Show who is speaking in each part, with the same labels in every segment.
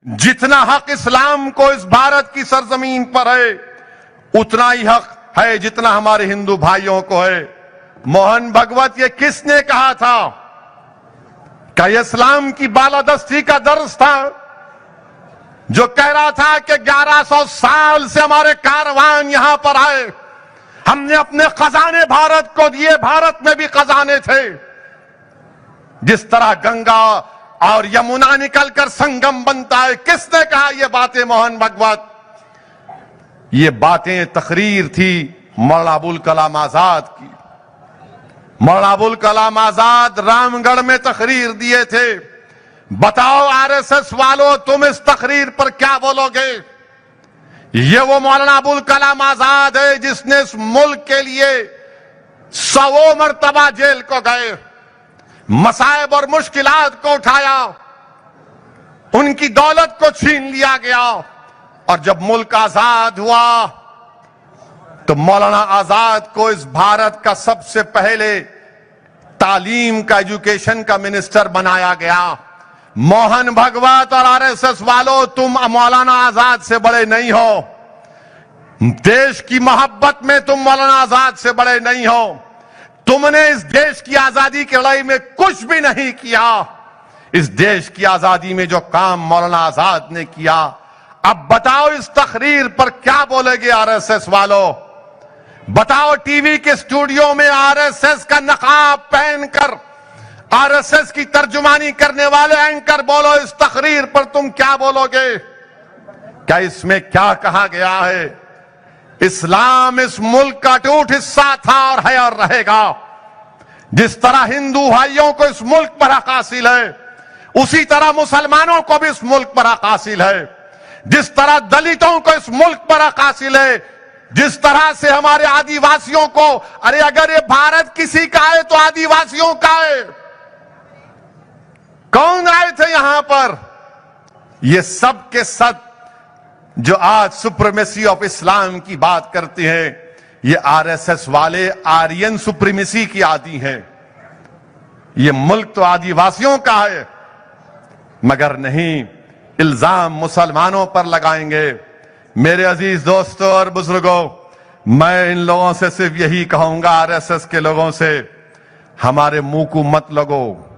Speaker 1: जितना हक इस्लाम को इस भारत की सरजमीन पर है, उतना ही हक है जितना हमारे हिंदू भाइयों को है। मोहन भागवत ये किसने कहा था? क्या इस्लाम की बालादस्ती का दर्ज था जो कह रहा था कि 1100 साल से हमारे कारवान यहां पर आए, हमने अपने खजाने भारत को दिए, भारत में भी खजाने थे। जिस तरह गंगा और यमुना निकलकर संगम बनता है, किसने कहा ये बातें? मोहन भागवत। ये बातें तकरीर थी मौलाना अबुल कलाम आजाद की। मौलाना अबुल कलाम आजाद रामगढ़ में तकरीर दिए थे। बताओ आरएसएस वालों, तुम इस तकरीर पर क्या बोलोगे? ये वो मौलाना अबुल कलाम आजाद है जिसने इस मुल्क के लिए 100 मरतबा जेल को गए, मसाइब और मुश्किलात को उठाया, उनकी दौलत को छीन लिया गया, और जब मुल्क आजाद हुआ तो मौलाना आजाद को इस भारत का सबसे पहले तालीम का, एजुकेशन का मिनिस्टर बनाया गया। मोहन भागवत और आरएसएस वालों, तुम मौलाना आजाद से बड़े नहीं हो। देश की मोहब्बत में तुम मौलाना आजाद से बड़े नहीं हो। तुमने इस देश की आजादी की लड़ाई में कुछ भी नहीं किया। इस देश की आजादी में जो काम मौलाना आजाद ने किया, अब बताओ इस तकरीर पर क्या बोलेगे आरएसएस वालों? बताओ टीवी के स्टूडियो में आरएसएस का नकाब पहनकर आरएसएस की तर्जुमानी करने वाले एंकर, बोलो इस तकरीर पर तुम क्या बोलोगे? क्या इसमें क्या कहा गया है? इस्लाम इस मुल्क का अटूट हिस्सा था और है और रहेगा। जिस तरह हिंदू भाइयों को इस मुल्क पर हक हासिल है, उसी तरह मुसलमानों को भी इस मुल्क पर हक हासिल है। जिस तरह दलितों को इस मुल्क पर हक हासिल है, जिस तरह से हमारे आदिवासियों को, अरे अगर ये भारत किसी का है तो आदिवासियों का है। कौन आए थे यहां पर? ये सब के सब जो आज सुप्रीमेसी ऑफ इस्लाम की बात करते हैं, ये आरएसएस वाले आर्यन सुप्रीमेसी की आदी हैं। ये मुल्क तो आदिवासियों का है, मगर नहीं, इल्जाम मुसलमानों पर लगाएंगे। मेरे अजीज दोस्तों और बुजुर्गों, मैं इन लोगों से सिर्फ यही कहूंगा, आरएसएस के लोगों से, हमारे मुंह को मत लगो।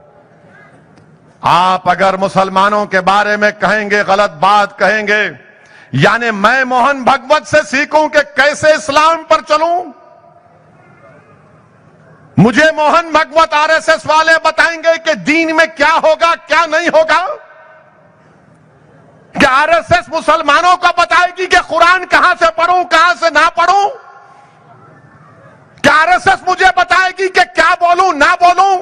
Speaker 1: आप अगर मुसलमानों के बारे में कहेंगे, गलत बात कहेंगे, यानी मैं मोहन भागवत से सीखूं कि कैसे इस्लाम पर चलूं? मुझे मोहन भागवत आरएसएस वाले बताएंगे कि दीन में क्या होगा, क्या नहीं होगा? क्या आरएसएस मुसलमानों को बताएगी कि कुरान कहां से पढ़ूं, कहां से ना पढ़ूं? क्या आरएसएस मुझे बताएगी कि क्या बोलूं, ना बोलूं?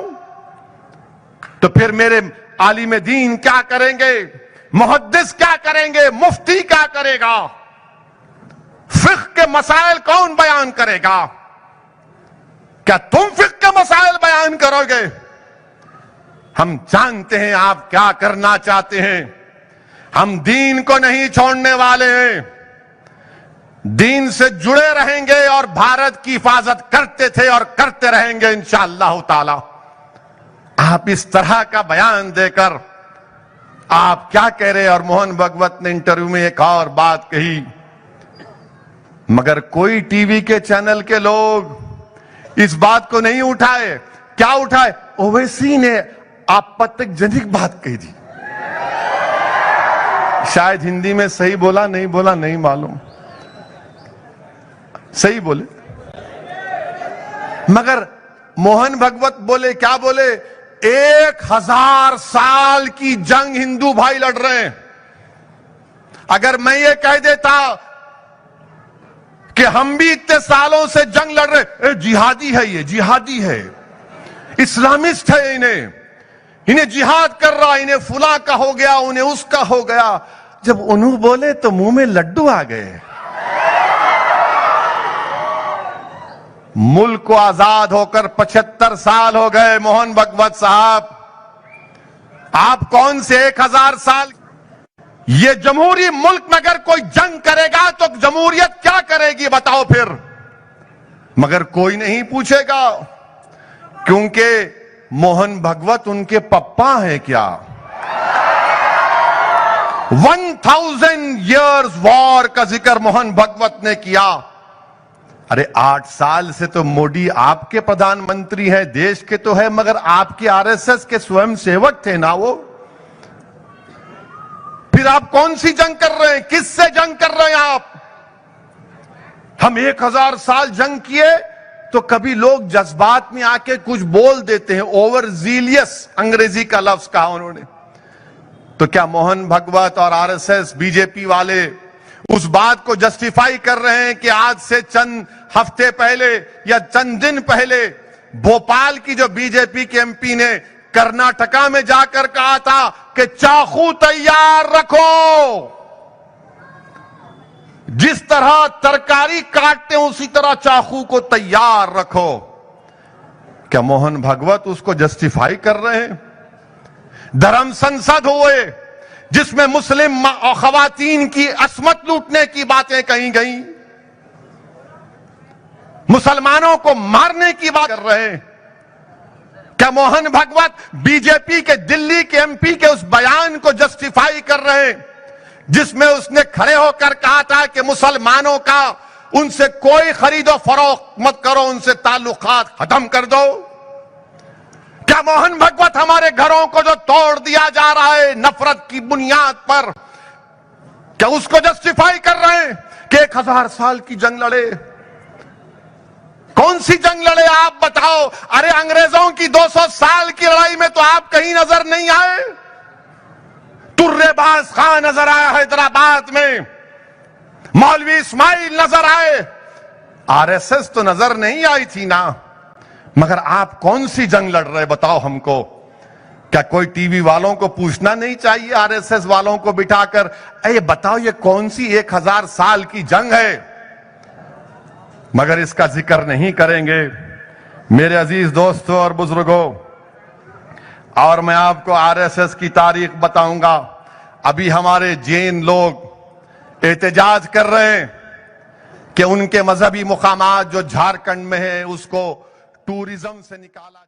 Speaker 1: तो फिर मेरे आलिम दीन क्या करेंगे? मुहद्दिस क्या करेंगे? मुफ्ती क्या करेगा? फिक्र के मसाइल कौन बयान करेगा? क्या तुम फिक्र के मसाइल बयान करोगे? हम जानते हैं आप क्या करना चाहते हैं। हम दीन को नहीं छोड़ने वाले हैं, दीन से जुड़े रहेंगे और भारत की हिफाजत करते थे और करते रहेंगे इंशाअल्लाह ताला। आप इस तरह का बयान देकर आप क्या कह रहे हैं? और मोहन भागवत ने इंटरव्यू में एक और बात कही, मगर कोई टीवी के चैनल के लोग इस बात को नहीं उठाए। क्या उठाए? ओवैसी ने आपत्तिजनक बात कही थी। शायद हिंदी में सही बोला नहीं मालूम, सही बोले, मगर मोहन भागवत बोले, क्या बोले? 1000 साल की जंग हिंदू भाई लड़ रहे हैं। अगर मैं ये कह देता कि हम भी इतने सालों से जंग लड़ रहे, जिहादी है, ये जिहादी है, इस्लामिस्ट है, इन्हें जिहाद कर रहा, इन्हें फुला का हो गया, उन्हें उसका हो गया। जब उन्होंने बोले तो मुंह में लड्डू आ गए। मुल्क को आजाद होकर 75 साल हो गए। मोहन भागवत साहब, आप कौन से 1000 साल? ये जमहूरी मुल्क में अगर कोई जंग करेगा तो जमहूरियत क्या करेगी बताओ फिर? मगर कोई नहीं पूछेगा, क्योंकि मोहन भागवत उनके पप्पा हैं क्या? 1000 years वॉर का जिक्र मोहन भगवत ने किया। अरे 8 साल से तो मोदी आपके प्रधानमंत्री हैं, देश के तो है, मगर आपके आरएसएस के स्वयं सेवक थे ना वो। फिर आप कौन सी जंग कर रहे हैं? किससे जंग कर रहे हैं आप? हम 1000 साल जंग किए तो कभी लोग जज्बात में आके कुछ बोल देते हैं, ओवर जीलियस अंग्रेजी का लफ्ज कहा उन्होंने। तो क्या मोहन भगवत और आरएसएस बीजेपी वाले उस बात को जस्टिफाई कर रहे हैं कि आज से चंद हफ्ते पहले या चंद दिन पहले भोपाल की जो बीजेपी के एमपी ने कर्नाटका में जाकर कहा था कि चाकू तैयार रखो, जिस तरह तरकारी काटते हैं उसी तरह चाकू को तैयार रखो? क्या मोहन भगवत उसको जस्टिफाई कर रहे हैं? धर्म संसद हुए जिसमें मुस्लिम और खवातीन की अस्मत लूटने की बातें कही गई, मुसलमानों को मारने की बात कर रहे हैं। क्या मोहन भगवत बीजेपी के दिल्ली के एमपी के उस बयान को जस्टिफाई कर रहे हैं जिसमें उसने खड़े होकर कहा था कि मुसलमानों का उनसे कोई खरीदो फरोख्त मत करो, उनसे ताल्लुकात खत्म कर दो? क्या मोहन भगवत हमारे घरों को जो तोड़ दिया जा रहा है नफरत की बुनियाद पर, क्या उसको जस्टिफाई कर रहे हैं कि 1000 साल की जंग लड़े? कौन सी जंग लड़े आप बताओ? अरे अंग्रेजों की 200 साल की लड़ाई में तो आप कहीं नजर नहीं आए। तुर्रेबाज खान नजर आया हैदराबाद में, मौलवी इस्माइल नजर आए, आरएसएस तो नजर नहीं आई थी ना। मगर आप कौन सी जंग लड़ रहे बताओ हमको? क्या कोई टीवी वालों को पूछना नहीं चाहिए आरएसएस वालों को बिठाकर, ये बताओ ये कौन सी 1000 साल की जंग है? मगर इसका जिक्र नहीं करेंगे। मेरे अजीज दोस्तों और बुजुर्गों, और मैं आपको आरएसएस की तारीख बताऊंगा। अभी हमारे जैन लोग एहतजाज कर रहे हैं कि उनके मजहबी मुकामात जो झारखंड में है उसको टूरिज्म से निकाला